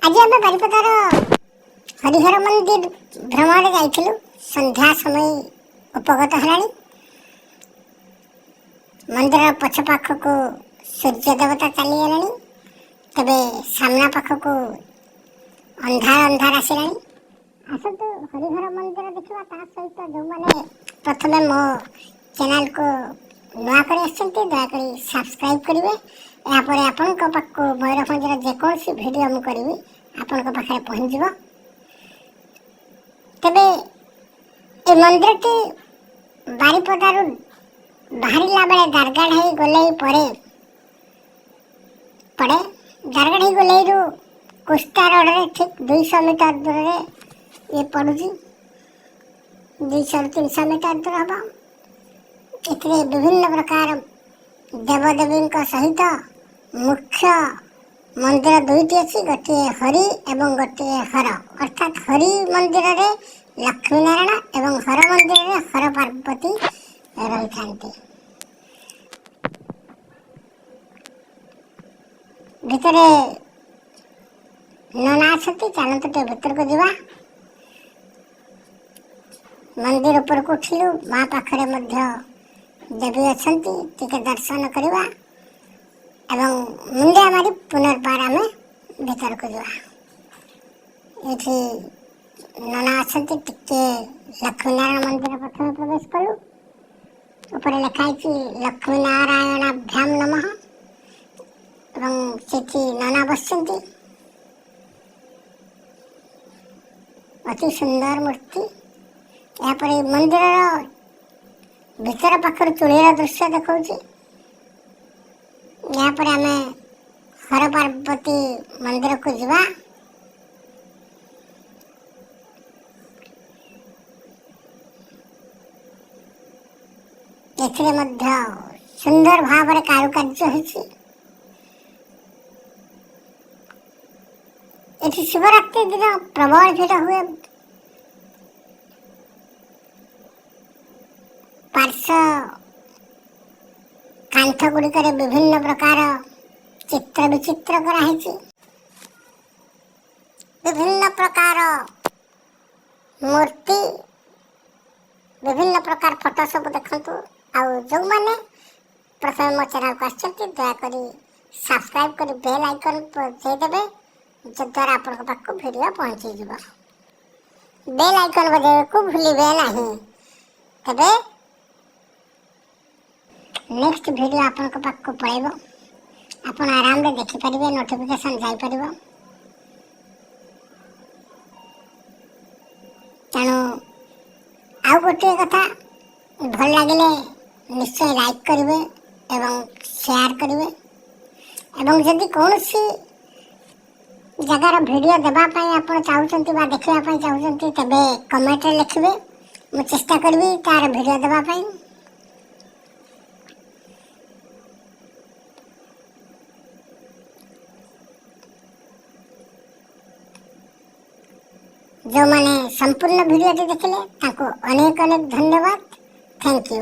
आज आम बारिपदार हरिहर मंदिर भ्रमण जाइलु। संध्या समय उपगत है। मंदिर पछपाख को सूर्य देवता चलीगले। तेरे सामना पाख को अंधार अंधार आसला। आसतु हरिहर मंदिर देखा सहित जो मैंने प्रथम मो चैनल को नुआ कर दयाकोरी सब्सक्राइब करेंगे। यापर आपण पाखक मयूरभंजर जेकोसी भिडियो मु करी आपण पाखे पहुँच। तेरे ये मंदिर टी बारिपदार बाहर बेले दारगाढ़ी गोलई पड़े दारगाढ़ी गोलई रु कुस्ता रोड ठीक 200 मीटर दूर ये पड़ू। 200-300 मीटर दूर हम। इतने विभिन्न प्रकार देवदेवी सहित मुख्य मंदिर दुईटी अच्छी। गोटे हरि एवं गोटे हर अर्थात हरि मंदिर रे लक्ष्मीनारायण एवं हर मंदिर रे हर पार्वती रही था। भितर नना अच्छी चलते टे भीतर को जीवा। मंदिर ऊपर को उठिलु। माँ पाखरे देवी अच्छा टे दर्शन करवा एवं मुंडिया मारी पुनर्बार आम भीतर को जा। ये नना अच्छा टे लक्ष्मीनारायण मंदिर प्रथम प्रवेश कलु। ऊपर लिखाई लक्ष्मीनारायणाभ्याम नमः एवं से नना बसती। अति सुंदर मूर्ति। यहाँ पर मंदिर भीतर पाखर चूल्हीर दृश्य देखा। यहाँ पर आम हर पार्वती मंदिर को जीवा। एथिरे सुंदर भाव में कारुकार्य होइछि। एठी शिवरात्रि दिन प्रबल भीड़ हुए। पार्श्व कांथ गुड़िक विभिन्न प्रकार चित्र विचित्र कराई। विभिन्न प्रकार मूर्ति विभिन्न प्रकार फोटो सब देखु। आउ जो मैंने प्रथम मो चैनल को आसछन्ति दयाकोरी सब्सक्राइब कर बेल आइकन बजाइदेवे जद्वारा आपण पाखक भिडियो पहुँची जीव। बेल आइकन बजाइबा को भूलिबे नहीं। तबे नेक्स्ट वीडियो आपण पाखक पड़ेब। आपण आराम रे देखि परिबे। नोटिफिकेशन जाई परिबो। तेणु आउ गोटे कथा भल लगे निश्चय लाइक करेंगे एवं शेयर करेंगे। एवं जदि कौन सी जगार वीडियो देवाई आप चाहते देखापी चाहते तेरे कमेंट लिखे। मु चेष्टा करी तार वीडियो देवाई। जो मैंने संपूर्ण वीडियो देखिले अनेक अनेक धन्यवाद। Thank you.